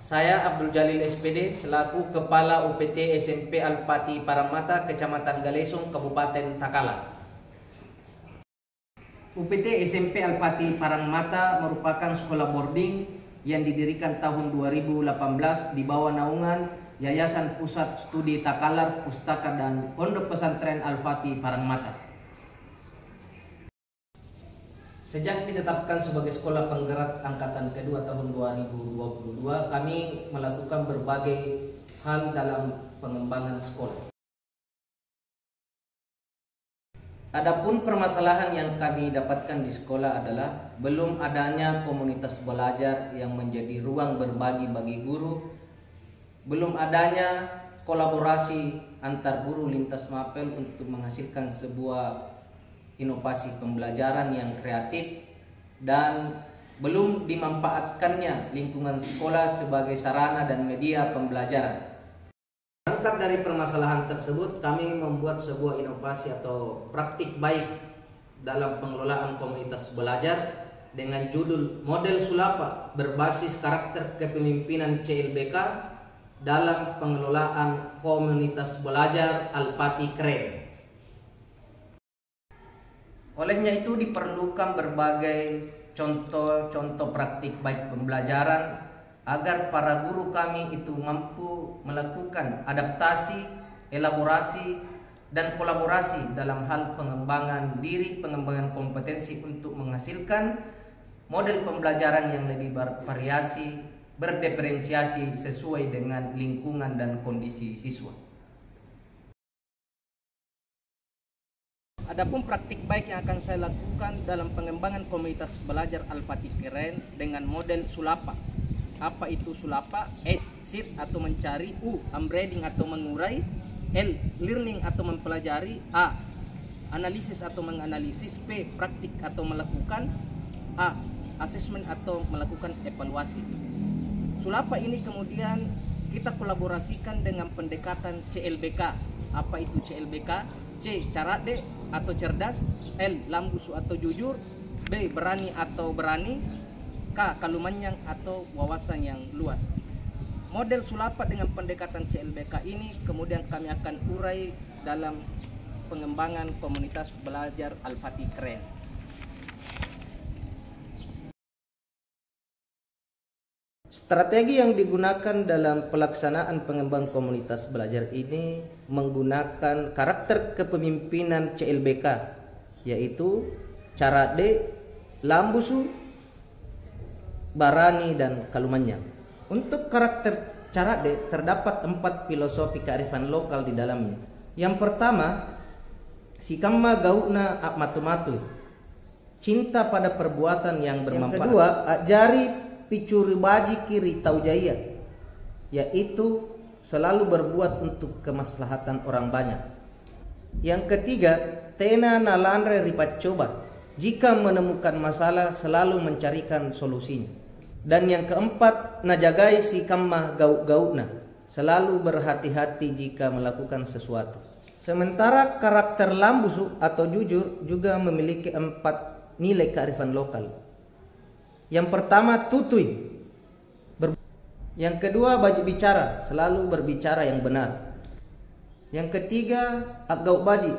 Saya Abdul Jalil SPD selaku Kepala UPT SMP Al-Fatih Parangmata, Kecamatan Galesung, Kabupaten Takala. UPT SMP Al-Fatih Parangmata merupakan sekolah boarding yang didirikan tahun 2018 di bawah naungan Yayasan Pusat Studi Takalar, Pustaka dan Pondok Pesantren Al-Fatih Parangmata. Sejak ditetapkan sebagai sekolah penggerak angkatan kedua tahun 2022, kami melakukan berbagai hal dalam pengembangan sekolah. Adapun permasalahan yang kami dapatkan di sekolah adalah belum adanya komunitas belajar yang menjadi ruang berbagi bagi guru, belum adanya kolaborasi antar guru lintas mapel untuk menghasilkan sebuah inovasi pembelajaran yang kreatif, dan belum dimanfaatkannya lingkungan sekolah sebagai sarana dan media pembelajaran. Berangkat dari permasalahan tersebut, kami membuat sebuah inovasi atau praktik baik dalam pengelolaan komunitas belajar dengan judul Model Sulapa berbasis karakter kepemimpinan CLBK dalam pengelolaan komunitas belajar Al-Fatih Keren. Olehnya itu diperlukan berbagai contoh-contoh praktik baik pembelajaran agar para guru kami itu mampu melakukan adaptasi, elaborasi, dan kolaborasi dalam hal pengembangan diri, pengembangan kompetensi untuk menghasilkan model pembelajaran yang lebih bervariasi, berdiferensiasi sesuai dengan lingkungan dan kondisi siswa. Adapun praktik baik yang akan saya lakukan dalam pengembangan komunitas belajar Al-Fatih Keren dengan model Sulapa. Apa itu Sulapa? S. Search atau mencari. U. Upgrading atau mengurai. L. Learning atau mempelajari. A. Analisis atau menganalisis. P. Praktik atau melakukan. A. Assessment atau melakukan evaluasi. Sulapa ini kemudian kita kolaborasikan dengan pendekatan CLBK. Apa itu CLBK? C. Cara D atau cerdas. L. Lambusu atau jujur. B. Berani atau berani. K. Kalumanyang atau wawasan yang luas. Model Sulapa dengan pendekatan CLBK ini kemudian kami akan urai dalam pengembangan komunitas belajar Al-Fatih Keren. Strategi yang digunakan dalam pelaksanaan pengembangan komunitas belajar ini menggunakan karakter kepemimpinan CLBK, yaitu cara D, lambusu, barani, dan kalumanyang. Untuk karakter cara D terdapat 4 filosofi kearifan lokal di dalamnya. Yang pertama, sikamma gauna matu-matu, cinta pada perbuatan yang bermanfaat. Yang kedua, ajari picuri baji kiri taujaya, yaitu selalu berbuat untuk kemaslahatan orang banyak. Yang ketiga, tena nalandre ripat coba, jika menemukan masalah selalu mencarikan solusinya. Dan yang keempat, najagai si kamma gauna, selalu berhati-hati jika melakukan sesuatu. Sementara karakter lambusu atau jujur juga memiliki 4 nilai kearifan lokal. Yang pertama, tutui. Yang kedua, baji bicara, selalu berbicara yang benar. Yang ketiga, agau baji,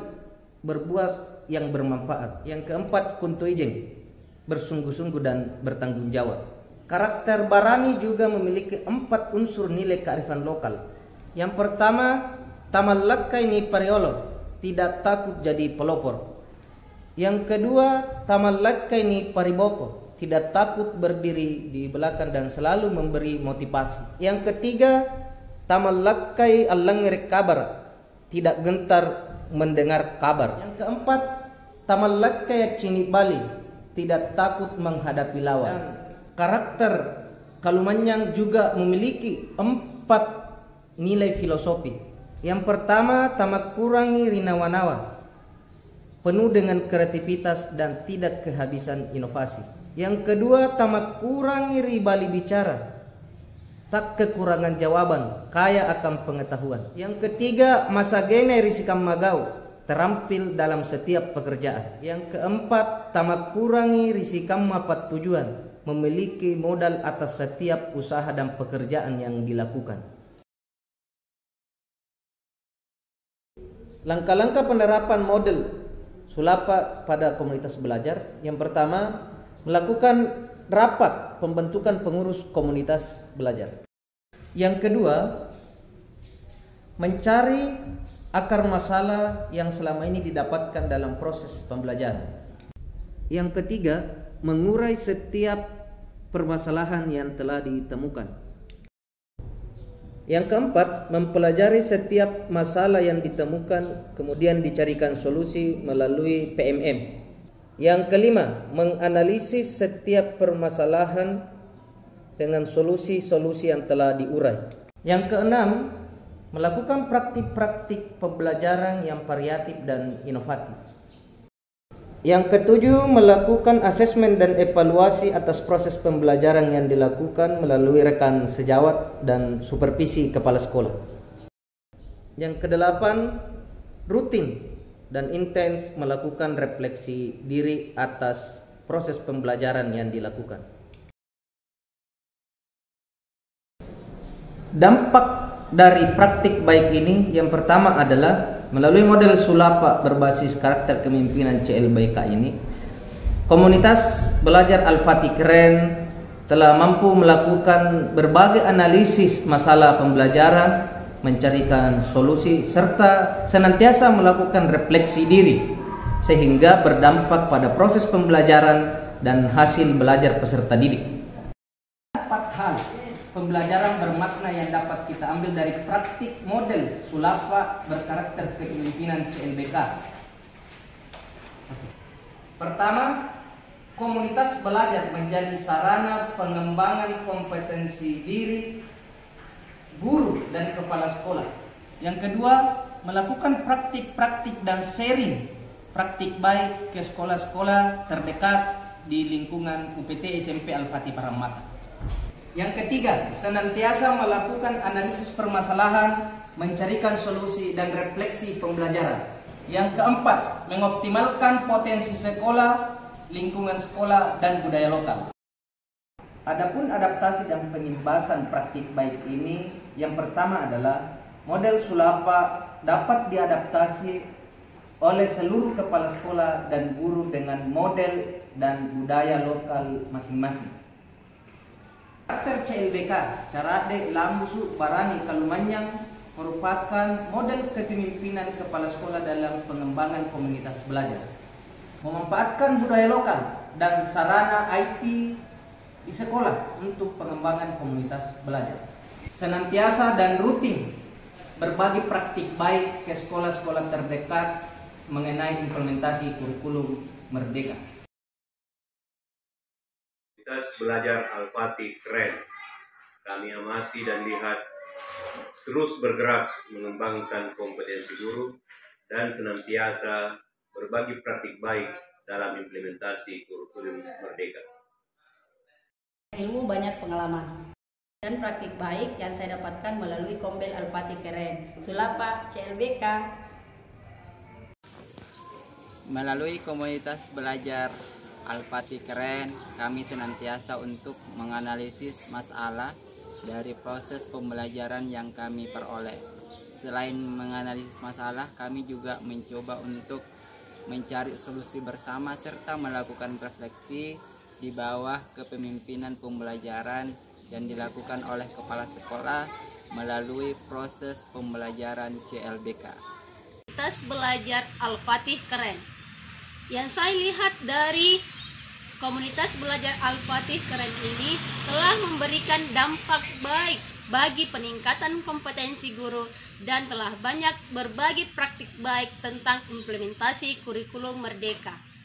berbuat yang bermanfaat. Yang keempat, kuntuijeng, bersungguh-sungguh dan bertanggung jawab. Karakter barani juga memiliki 4 unsur nilai kearifan lokal. Yang pertama, tamalakai ni pariolo, tidak takut jadi pelopor. Yang kedua, tamalakai ni pariboko, tidak takut berdiri di belakang dan selalu memberi motivasi. Yang ketiga, tamalakai allangrik kabar, tidak gentar mendengar kabar. Yang keempat, tamalakai cini bali, tidak takut menghadapi lawan. Dan karakter kalumanyang juga memiliki 4 nilai filosofi. Yang pertama, tamak kurangi rinawanawa, penuh dengan kreativitas dan tidak kehabisan inovasi. Yang kedua, tamak kurangi ribali bicara, tak kekurangan jawaban, kaya akan pengetahuan. Yang ketiga, masagene risikam magau, terampil dalam setiap pekerjaan. Yang keempat, tamak kurangi risiko mapat tujuan, memiliki modal atas setiap usaha dan pekerjaan yang dilakukan. Langkah-langkah penerapan model Sulapa pada komunitas belajar. Yang pertama, melakukan rapat pembentukan pengurus komunitas belajar. Yang kedua, mencari akar masalah yang selama ini didapatkan dalam proses pembelajaran. Yang ketiga, mengurai setiap permasalahan yang telah ditemukan. Yang keempat, mempelajari setiap masalah yang ditemukan, kemudian dicarikan solusi melalui PMM. Yang kelima, menganalisis setiap permasalahan dengan solusi-solusi yang telah diurai. Yang keenam, melakukan praktik-praktik pembelajaran yang variatif dan inovatif. Yang ketujuh, melakukan asesmen dan evaluasi atas proses pembelajaran yang dilakukan melalui rekan sejawat dan supervisi kepala sekolah. Yang kedelapan, rutin dan intens melakukan refleksi diri atas proses pembelajaran yang dilakukan. Dampak dari praktik baik ini yang pertama adalah melalui model Sulapa berbasis karakter kepemimpinan CLBK ini, komunitas belajar Al-Fatih Keren telah mampu melakukan berbagai analisis masalah pembelajaran, mencarikan solusi serta senantiasa melakukan refleksi diri sehingga berdampak pada proses pembelajaran dan hasil belajar peserta didik. 4 hal pembelajaran bermakna yang dapat kita ambil dari praktik model Sulapa berkarakter kepemimpinan CLBK. Pertama, komunitas belajar menjadi sarana pengembangan kompetensi diri guru dan kepala sekolah. Yang kedua, melakukan praktik-praktik dan sharing praktik baik ke sekolah-sekolah terdekat di lingkungan UPT SMP Al-Fatih Parahmata. Yang ketiga, senantiasa melakukan analisis permasalahan, mencarikan solusi dan refleksi pembelajaran. Yang keempat, mengoptimalkan potensi sekolah, lingkungan sekolah, dan budaya lokal. Adapun adaptasi dan pengibasan praktik baik ini, yang pertama adalah model Sulapa dapat diadaptasi oleh seluruh kepala sekolah dan guru dengan model dan budaya lokal masing-masing. Karakter CLBK, Carade Lambusu Barani Kalumanyang merupakan model kepemimpinan kepala sekolah dalam pengembangan komunitas belajar. Memanfaatkan budaya lokal dan sarana IT di sekolah untuk pengembangan komunitas belajar. Senantiasa dan rutin berbagi praktik baik ke sekolah-sekolah terdekat mengenai implementasi kurikulum Merdeka. Komunitas belajar Al-Fatih Keren, kami amati dan lihat terus bergerak mengembangkan kompetensi guru dan senantiasa berbagi praktik baik dalam implementasi kurikulum Merdeka. Ilmu banyak pengalaman dan praktik baik yang saya dapatkan melalui Kombel Al-Fatih Keren, Sulapa, CLBK. Melalui komunitas belajar Al-Fatih Keren, kami senantiasa untuk menganalisis masalah dari proses pembelajaran yang kami peroleh. Selain menganalisis masalah, kami juga mencoba untuk mencari solusi bersama serta melakukan refleksi di bawah kepemimpinan pembelajaran yang dilakukan oleh kepala sekolah melalui proses pembelajaran CLBK. Komunitas belajar Al-Fatih Keren. Yang saya lihat dari komunitas belajar Al-Fatih Keren ini telah memberikan dampak baik bagi peningkatan kompetensi guru dan telah banyak berbagi praktik baik tentang implementasi kurikulum Merdeka.